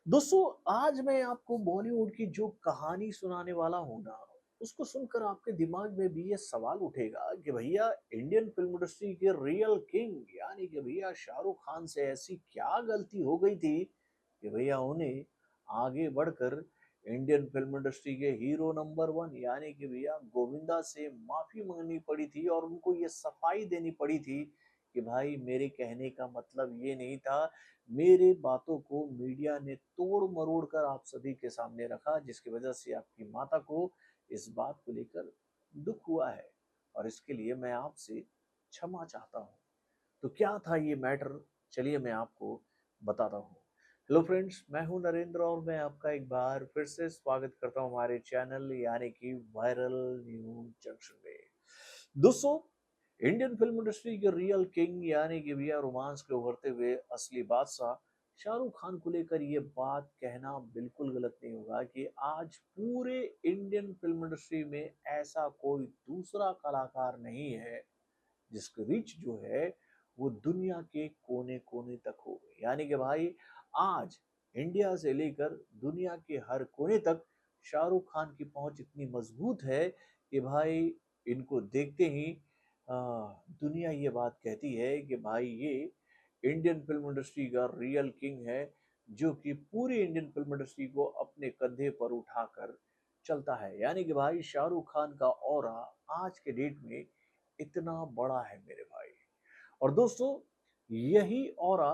दोस्तों, आज मैं आपको बॉलीवुड की जो कहानी सुनाने वाला हूँ ना, उसको सुनकर आपके दिमाग में भी ये सवाल उठेगा कि भैया इंडियन फिल्म इंडस्ट्री के रियल किंग यानी कि भैया शाहरुख खान से ऐसी क्या गलती हो गई थी कि भैया उन्हें आगे बढ़कर इंडियन फिल्म इंडस्ट्री के हीरो नंबर वन यानी कि भैया गोविंदा से माफी मांगनी पड़ी थी और उनको ये सफाई देनी पड़ी थी कि भाई मेरे कहने का मतलब ये नहीं था। मेरे बातों को मीडिया ने तोड़ मरोड़ कर आप सभी के सामने रखा जिसकी वजह से आपकी माता को इस बात को लेकर दुख हुआ है और इसके लिए मैं आपसे क्षमा चाहता हूँ। तो क्या था ये मैटर, चलिए मैं आपको बताता हूँ। हेलो फ्रेंड्स, मैं हूँ नरेंद्र और मैं आपका एक बार फिर से स्वागत करता हूँ हमारे चैनल यानी कि वायरल न्यूज जंक्शन में। दोस्तों, इंडियन फिल्म इंडस्ट्री के रियल किंग यानी कि भैया रोमांस के उभरते हुए असली बादशाह शाहरुख खान को लेकर ये बात कहना बिल्कुल गलत नहीं होगा कि आज पूरे इंडियन फिल्म इंडस्ट्री में ऐसा कोई दूसरा कलाकार नहीं है जिसकी रीच जो है वो दुनिया के कोने कोने तक हो गई। यानी कि भाई आज इंडिया से लेकर दुनिया के हर कोने तक शाहरुख खान की पहुंच इतनी मजबूत है कि भाई इनको देखते ही आ, दुनिया ये बात कहती है कि भाई ये इंडियन फिल्म इंडस्ट्री का रियल किंग है जो कि पूरी इंडियन फिल्म इंडस्ट्री को अपने कंधे पर उठाकर चलता है। यानी कि भाई शाहरुख खान का ऑरा आज के डेट में इतना बड़ा है मेरे भाई। और दोस्तों, यही ऑरा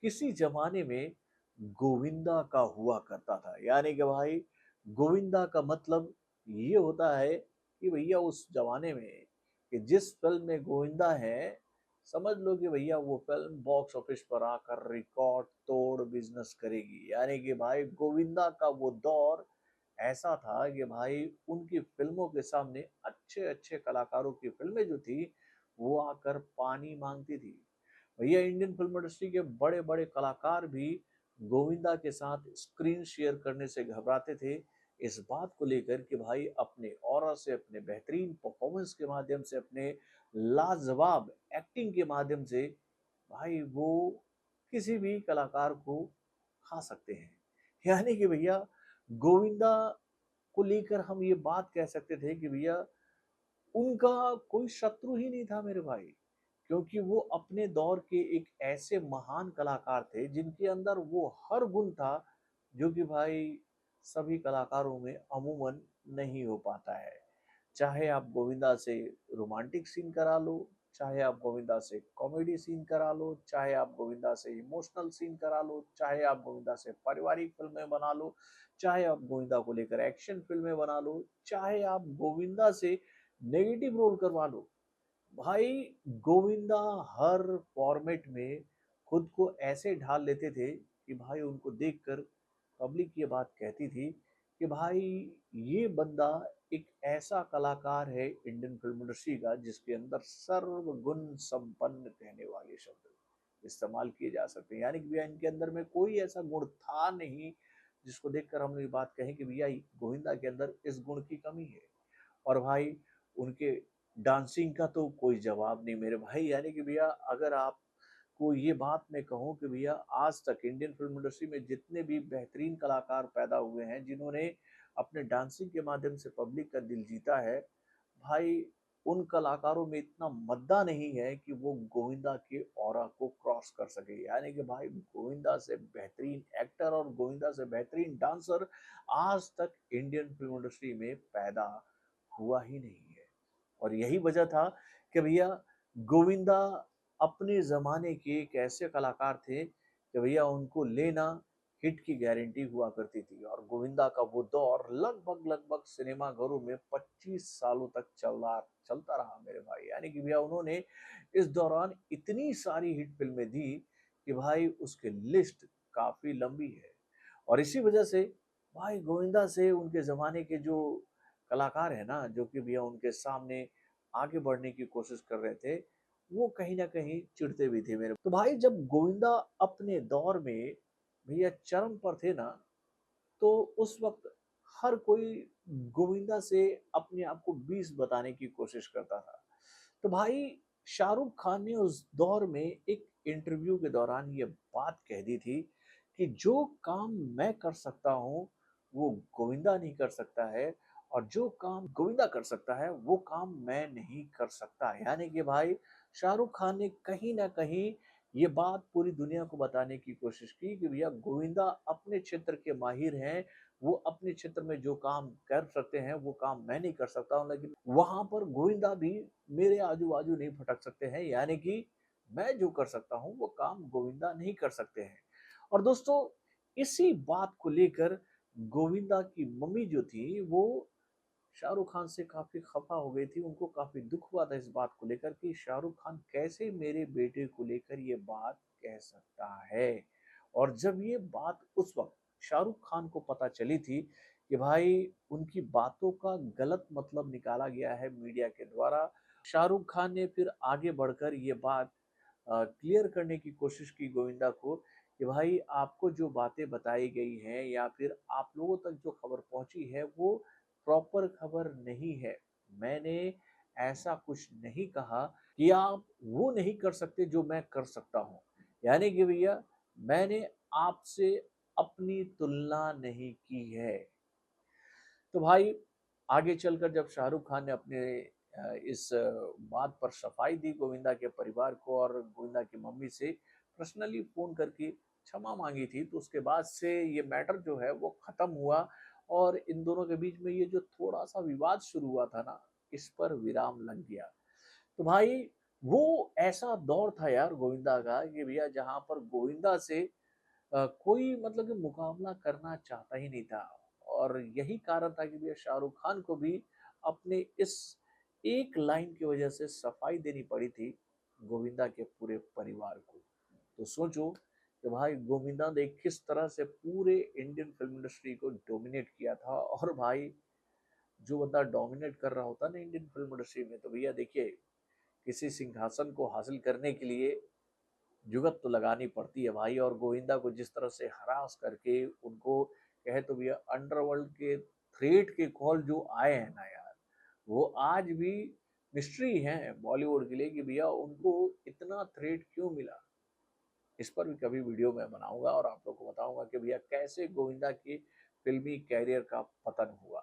किसी जमाने में गोविंदा का हुआ करता था। यानी कि भाई गोविंदा का मतलब ये होता है कि भैया उस जमाने में कि जिस फिल्म में गोविंदा है, समझ लो कि भैया वो फिल्म बॉक्स ऑफिस पर आकर रिकॉर्ड तोड़ बिजनेस करेगी। यानी कि भाई गोविंदा का वो दौर ऐसा था कि भाई उनकी फिल्मों के सामने अच्छे अच्छे कलाकारों की फिल्में जो थी वो आकर पानी मांगती थी। भैया इंडियन फिल्म इंडस्ट्री के बड़े बड़े कलाकार भी गोविंदा के साथ स्क्रीन शेयर करने से घबराते थे इस बात को लेकर कि भाई अपने ऑरा से, अपने बेहतरीन परफॉर्मेंस के माध्यम से, अपने लाजवाब एक्टिंग के माध्यम से भाई वो किसी भी कलाकार को खा सकते हैं। यानी कि भैया गोविंदा को लेकर हम ये बात कह सकते थे कि भैया उनका कोई शत्रु ही नहीं था मेरे भाई, क्योंकि वो अपने दौर के एक ऐसे महान कलाकार थे जिनके अंदर वो हर गुण था जो कि भाई सभी कलाकारों में अमूमन नहीं हो पाता है। चाहे आप गोविंदा से रोमांटिक सीन करा लो, चाहे आप गोविंदा से कॉमेडी सीन करा लो, चाहे आप गोविंदा से इमोशनल सीन करा लो, चाहे आप गोविंदा से पारिवारिक फिल्में बना लो, चाहे आप गोविंदा को लेकर एक्शन फिल्में बना लो, चाहे आप गोविंदा से नेगेटिव रोल करवा लो, भाई गोविंदा हर फॉर्मेट में खुद को ऐसे ढाल लेते थे कि भाई उनको देखकर पब्लिक ये बात कहती थी कि भाई ये बंदा एक ऐसा कलाकार है इंडियन फिल्म इंडस्ट्री का जिसके अंदर सर्वगुण संपन्न कहने वाले शब्द इस्तेमाल किए जा सकते हैं। यानी कि भैया इनके अंदर में कोई ऐसा गुण था नहीं जिसको देखकर हम ये बात कहें कि भैया गोविंदा के अंदर इस गुण की कमी है। और भाई उनके डांसिंग का तो कोई जवाब नहीं मेरे भाई। यानी कि भैया अगर आपको ये बात मैं कहूँ कि भैया आज तक इंडियन फिल्म इंडस्ट्री में जितने भी बेहतरीन कलाकार पैदा हुए हैं जिन्होंने अपने डांसिंग के माध्यम से पब्लिक का दिल जीता है, भाई उन कलाकारों में इतना मद्दा नहीं है कि वो गोविंदा के ऑरा को क्रॉस कर सके। यानी कि भाई गोविंदा से बेहतरीन एक्टर और गोविंदा से बेहतरीन डांसर आज तक इंडियन फिल्म इंडस्ट्री में पैदा हुआ ही नहीं है। और यही वजह था कि भैया गोविंदा अपने ज़माने के एक ऐसे कलाकार थे कि भैया उनको लेना हिट की गारंटी हुआ करती थी। और गोविंदा का वो दौर लगभग लगभग सिनेमाघरों में 25 सालों तक चलता रहा मेरे भाई। यानी कि भैया उन्होंने इस दौरान इतनी सारी हिट फिल्में दी कि भाई उसकी लिस्ट काफ़ी लंबी है। और इसी वजह से भाई गोविंदा से उनके ज़माने के जो कलाकार है ना, जो कि भैया उनके सामने आगे बढ़ने की कोशिश कर रहे थे, वो कहीं न कहीं चिढ़ते भी थे मेरे। तो भाई जब गोविंदा अपने दौर में भैया चरम पर थे ना, तो उस वक़्त हर कोई गोविंदा से अपने आप को 20 बताने की कोशिश करता था। तो भाई शाहरुख खान ने उस दौर में एक इंटरव्यू के दौरान ये बात कह दी थी कि जो काम मैं कर सकता हूँ, वो गोविंदा नहीं कर सकता है और जो काम गोविंदा कर सकता है, वो काम मैं नहीं कर सकता। यानी कि भाई शाहरुख खान ने कहीं न कहीं ये बात पूरी दुनिया को बताने की कोशिश की कि भैया गोविंदा अपने क्षेत्र के माहिर हैं, वो अपने क्षेत्र में जो काम कर सकते हैं, वो काम मैं नहीं कर सकता हूँ, लेकिन वहाँ पर गोविंदा भी मेरे आजू-बाजू नहीं भटक सकते हैं, यानी कि मैं जो कर सकता हूँ, वो काम गोविंदा नहीं कर सकते हैं। और दोस्तों इसी बात को लेकर गोविंदा की मम्मी जो थी वो शाहरुख खान से काफ़ी खफ़ा हो गई थी, उनको काफ़ी दुःख हुआ था इस बात को लेकर कि शाहरुख खान कैसे मेरे बेटे को लेकर ये बात कह सकता है। और जब ये बात उस वक़्त शाहरुख खान को पता चली थी कि भाई उनकी बातों का गलत मतलब निकाला गया है मीडिया के द्वारा, शाहरुख खान ने फिर आगे बढ़कर ये बात क्लियर करने की कोशिश की गोविंदा को कि भाई आपको जो बातें बताई गई हैं या फिर आप लोगों तक जो खबर पहुंची है वो प्रॉपर खबर नहीं है। मैंने ऐसा कुछ नहीं कहा कि आप वो नहीं कर सकते जो मैं कर सकता हूँ। यानी कि भैया मैंने आपसे अपनी तुलना नहीं की है। तो भाई आगे चलकर जब शाहरुख खान ने अपने इस बात पर सफाई दी गोविंदा के परिवार को और गोविंदा की मम्मी से पर्सनली फ़ोन करके क्षमा माँगी थी, तो उसके बाद से ये मैटर जो है वो ख़त्म हुआ और इन दोनों के बीच में ये जो थोड़ा-सा विवाद शुरू हुआ था ना, इस पर विराम लग गया। तो भाई वो ऐसा दौर था यार गोविंदा का कि भैया जहाँ पर गोविंदा से कोई मतलब कि मुकाबला करना चाहता ही नहीं था और यही कारण था कि भैया शाहरुख खान को भी अपने इस एक लाइन की वजह से सफाई देनी पड़ी थी गोविंदा के पूरे परिवार को। तो सोचो कि भाई गोविंदा ने किस तरह से पूरे इंडियन फिल्म इंडस्ट्री को डोमिनेट किया था और भाई जो बंदा डोमिनेट कर रहा होता ना इंडियन फिल्म इंडस्ट्री में तो भैया देखिए किसी सिंहासन को हासिल करने के लिए जुगत तो लगानी पड़ती है भाई और गोविंदा को जिस तरह से हरास करके उनको कहे तो भैया अंडरवर्ल्ड के थ्रेट के कॉल जो आए हैं ना यार वो आज भी मिस्ट्री है बॉलीवुड के लिए कि भैया उनको इतना थ्रेट क्यों मिला। इस पर भी कभी वीडियो मैं बनाऊंगा और आप लोग को बताऊंगा कि भैया कैसे गोविंदा की फिल्मी कैरियर का पतन हुआ।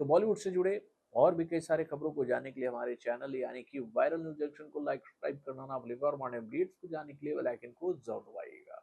तो बॉलीवुड से जुड़े और भी कई सारे खबरों को जानने के लिए हमारे चैनल यानी कि वायरल न्यूज जंक्शन को लाइक सब्सक्राइब करना ना भूलिएगा और हमारे अपडेट्स को जानने के लिए बेल आइकन को जरूर दबाइएगा।